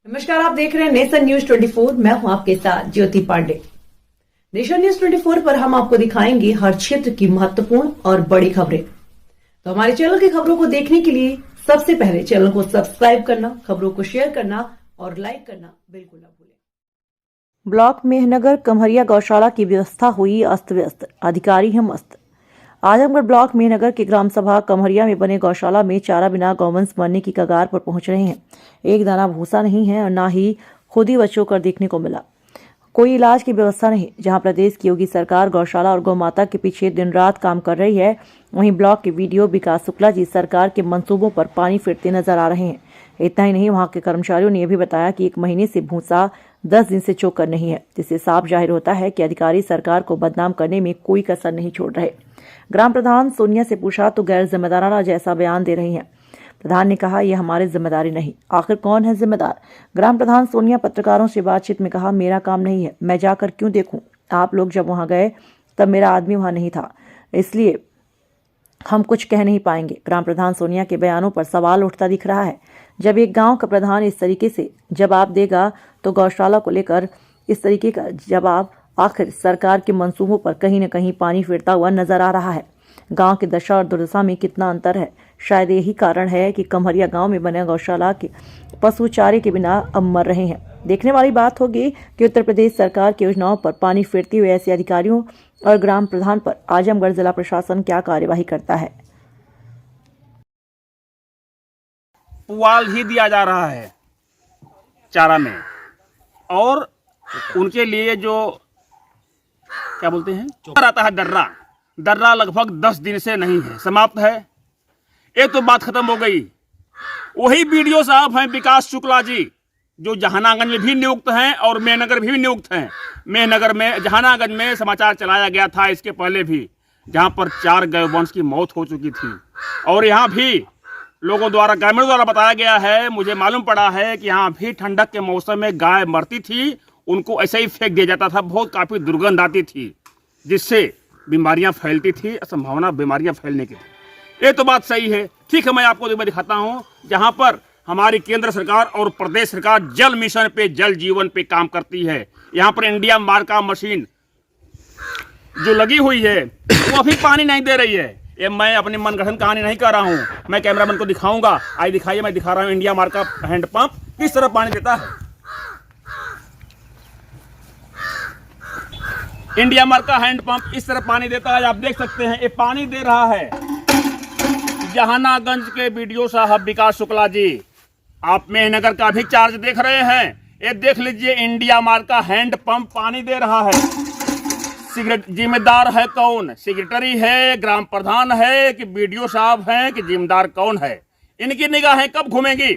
नमस्कार, आप देख रहे हैं नेशन न्यूज 24। मैं हूं आपके साथ ज्योति पांडे। नेशन न्यूज 24 पर हम आपको दिखाएंगे हर क्षेत्र की महत्वपूर्ण और बड़ी खबरें। तो हमारे चैनल की खबरों को देखने के लिए सबसे पहले चैनल को सब्सक्राइब करना, खबरों को शेयर करना और लाइक करना बिल्कुल न भूलें। ब्लॉक मेहनगर कमहरिया गौशाला की व्यवस्था हुई अस्त व्यस्त, अधिकारी हैं मस्त। आजमगढ़ ब्लॉक मेहनगर के ग्राम सभा कमहरिया में बने गौशाला में चारा बिना गौवंश मरने की कगार पर पहुंच रहे हैं। एक दाना भूसा नहीं है और ना ही खुद ही बच्चों कर देखने को मिला। कोई इलाज की व्यवस्था नहीं। जहां प्रदेश की योगी सरकार गौशाला और गौमाता के पीछे दिन रात काम कर रही है, वहीं ब्लॉक के वीडियो विकास शुक्ला जी सरकार के मंसूबों पर पानी फेरते नजर आ रहे हैं। इतना ही नहीं, वहां के कर्मचारियों ने यह भी बताया कि 1 महीने से भूसा 10 दिन से चोकर नहीं है, जिससे साफ जाहिर होता है कि अधिकारी सरकार को बदनाम करने में कोई कसर नहीं छोड़ रहे। ग्राम प्रधान सोनिया से पूछा तो गैर जिम्मेदाराना जैसा बयान दे रही हैं। प्रधान ने कहा, यह हमारी जिम्मेदारी नहीं। आखिर कौन है जिम्मेदार? ग्राम प्रधान सोनिया पत्रकारों से बातचीत में कहा, मेरा काम नहीं है, मैं जाकर क्यों देखूं? आप लोग जब वहां गए तब मेरा आदमी वहां नहीं था, इसलिए हम कुछ कह नहीं पाएंगे। ग्राम प्रधान सोनिया के बयानों पर सवाल उठता दिख रहा है। जब एक गांव का प्रधान इस तरीके से जवाब देगा तो गौशाला को लेकर इस तरीके का जवाब आखिर सरकार के मंसूबों पर कहीं न कहीं पानी फेरता हुआ नजर आ रहा है। गांव की दशा और दुर्दशा में कितना अंतर है। शायद यही कारण है कि कमहरिया गांव में बने गौशाला के पशु चारे के बिना अब मर रहे हैं। देखने वाली बात होगी कि उत्तर प्रदेश सरकार की योजनाओं पर पानी फेरते हुए ऐसे अधिकारियों और ग्राम प्रधान पर आजमगढ़ जिला प्रशासन क्या कार्यवाही करता है। पुआल ही दिया जा रहा है चारा में, और उनके लिए जो क्या बोलते हैं आता है दर्रा लगभग 10 दिन से नहीं है, समाप्त है। एक तो बात खत्म हो गई। वही वीडियो साहब हैं विकास शुक्ला जी, जो जहानागंज में भी नियुक्त हैं और मेहनगर भी नियुक्त हैं। मेहनगर में, जहानागंज में समाचार चलाया गया था इसके पहले भी, जहां पर 4 गौवंश की मौत हो चुकी थी। और यहाँ भी लोगों द्वारा, ग्रामीणों द्वारा बताया गया है, मुझे मालूम पड़ा है कि यहाँ भी ठंडक के मौसम में गाय मरती थी, उनको ऐसे ही फेंक दिया जाता था। बहुत काफी दुर्गंध आती थी, जिससे बीमारियां फैलती थी, संभावना बीमारियां फैलने की थी। ये तो बात सही है। ठीक है, मैं आपको दिखाता हूँ जहां पर हमारी केंद्र सरकार और प्रदेश सरकार जल मिशन पे, जल जीवन पे काम करती है। यहाँ पर इंडिया मार्का मशीन जो लगी हुई है वो अभी पानी नहीं दे रही है। ये मैं अपनी मनगढ़ंत कहानी नहीं कर रहा हूँ, मैं कैमरामैन को दिखाऊंगा। आइए दिखाइए, मैं दिखा रहा हूँ इंडिया मार्का हैंडपंप किस तरह पानी देता है। इंडिया मार्का हैंडपंप इस तरह पानी देता है, आप देख सकते हैं। ये पानी दे रहा है जहानागंज के वीडियो साहब विकास शुक्ला जी। आप मेहनगर का भी चार्ज देख रहे हैं, ये देख लीजिए। इंडिया मार्का हैंडपंप पानी दे रहा है। जिम्मेदार है कौन? सेक्रेटरी है, ग्राम प्रधान है, कि वीडियो साहब हैं, कि जिम्मेदार कौन है? इनकी निगाहें कब घूमेंगी?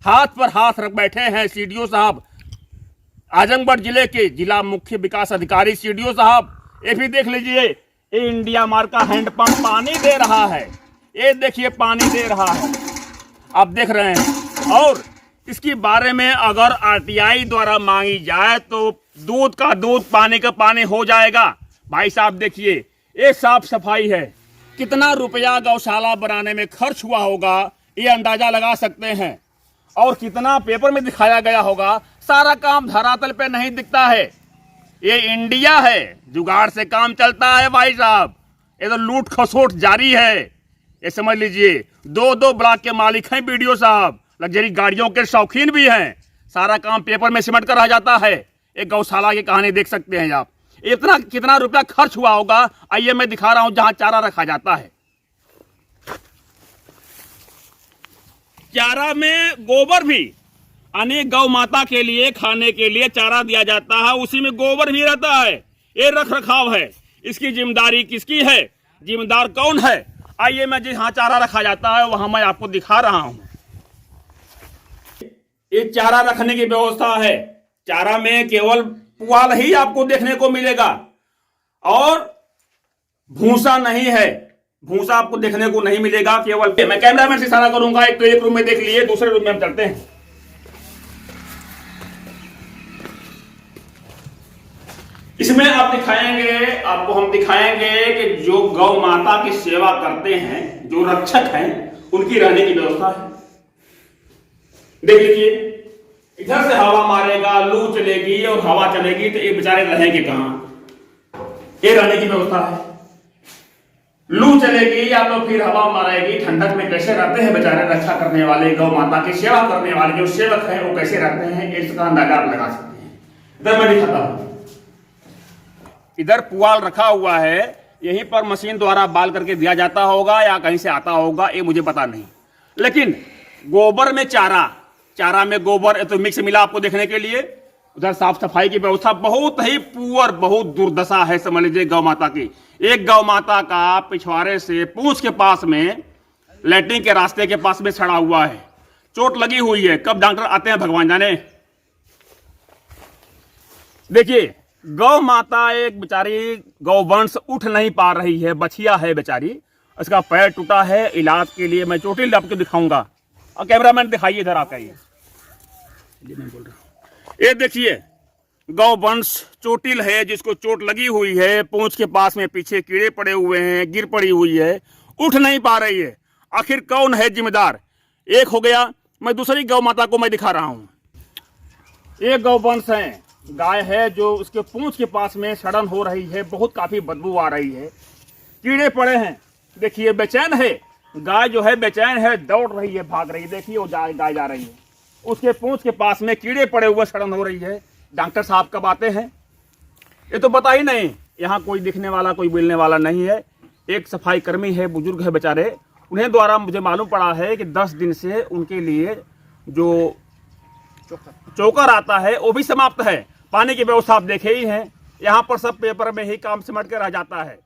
हाथ पर हाथ रख बैठे हैं सीडीओ साहब, आजमगढ़ जिले के जिला मुख्य विकास अधिकारी सीडीओ साहब। ये भी देख लीजिए, ये इंडिया मार्का हैंडपंप पानी दे रहा है। ये देखिए पानी दे रहा है, आप देख रहे हैं। और इसके बारे में अगर आरटीआई द्वारा मांगी जाए तो दूध का दूध, पानी का पानी हो जाएगा। भाई साहब देखिए, ये साफ सफाई है। कितना रुपया गौशाला बनाने में खर्च हुआ होगा ये अंदाजा लगा सकते हैं, और कितना पेपर में दिखाया गया होगा। सारा काम धरातल पे नहीं दिखता है। ये इंडिया है, जुगाड़ से काम चलता है भाई साहब। ये तो लूट खसोट जारी है, ये समझ लीजिए। 2-2 ब्लॉक के मालिक हैं वीडियो साहब, लग्जरी गाड़ियों के शौकीन भी हैं। सारा काम पेपर में सिमट कर रह जाता है। एक गौशाला की कहानी देख सकते हैं आप। इतना कितना रुपया खर्च हुआ होगा, आइए मैं दिखा रहा हूं जहां चारा रखा जाता है। चारा में गोबर भी, अनेक गौ माता के लिए खाने के लिए चारा दिया जाता है, उसी में गोबर भी रहता है। ये रख रखाव है, इसकी जिम्मेदारी किसकी है? जिम्मेदार कौन है? आइए मैं जहां चारा रखा जाता है वहां मैं आपको दिखा रहा हूं। ये चारा रखने की व्यवस्था है। चारा में केवल पुआल ही आपको देखने को मिलेगा और भूसा नहीं है। भूसा आपको देखने को नहीं मिलेगा। केवल मैं कैमरामैन से इशारा करूंगा, एक तो एक रूम में देख लिए, दूसरे रूम में हम चलते हैं। इसमें आप दिखाएंगे, आपको हम दिखाएंगे कि जो गौ माता की सेवा करते हैं, जो रक्षक हैं, उनकी रहने की व्यवस्था है। देख लीजिए, इधर से चलेगी और हवा चलेगी तो ये बेचारे रहेंगे कहाँ? ये रहने की व्यवस्था है। लू चलेगी या तो फिर हवा मारेगी, ठंडक में कैसे रहते हैं बेचारे रक्षा करने वाले, गौ माता की सेवा करने वाले जो सेवक हैं वो कैसे रहते हैं, इसका अंदाजा आप लगा सकते हैं। इधर मैं दिखाता हूं, इधर पुआल रखा हुआ है, यहीं पर मशीन द्वारा बाल करके दिया जाता होगा या कहीं से आता होगा, ये मुझे पता नहीं। लेकिन गोबर में चारा में गोबर तो मिक्स मिला आपको देखने के लिए। उधर साफ सफाई की व्यवस्था बहुत ही पुअर, बहुत दुर्दशा है समझ लीजिए गौ माता की। एक गौ माता का पिछवाड़े से पूंछ के पास में, लैट्रिन के रास्ते के पास में सड़ा हुआ है, चोट लगी हुई है। कब डॉक्टर आते हैं भगवान जाने। देखिए गौ माता एक बेचारी गौवंश उठ नहीं पा रही है, बछिया है बेचारी, उसका पैर टूटा है। इलाज के लिए मैं चोटिल आपको दिखाऊंगा, और कैमरामैन दिखाइए इधर आपका मैं बोल रहा हूं। ये देखिए गौवंश चोटिल है, जिसको चोट लगी हुई है, पूंछ के पास में पीछे कीड़े पड़े हुए हैं, गिर पड़ी हुई है, उठ नहीं पा रही है। आखिर कौन है जिम्मेदार? एक हो गया। मैं दूसरी गौ माता को मैं दिखा रहा हूं। एक गौवंश है, गाय है जो उसके पूंछ के पास में सड़न हो रही है, बहुत काफी बदबू आ रही है, कीड़े पड़े हैं। देखिए बेचैन है गाय, जो है बेचैन है, दौड़ रही है, भाग रही है। देखिए वो गाय जा रही है, उसके पूंछ के पास में कीड़े पड़े हुए, सड़न हो रही है। डॉक्टर साहब कब आते हैं ये तो पता ही नहीं। यहाँ कोई दिखने वाला, कोई बोलने वाला नहीं है। एक सफाई कर्मी है, बुजुर्ग है बेचारे, उन्हें द्वारा मुझे मालूम पड़ा है कि 10 दिन से उनके लिए जो चोकर आता है वो भी समाप्त है। पानी की व्यवस्था आप देखे ही हैं, यहाँ पर सब पेपर में ही काम सिमट के रह जाता है।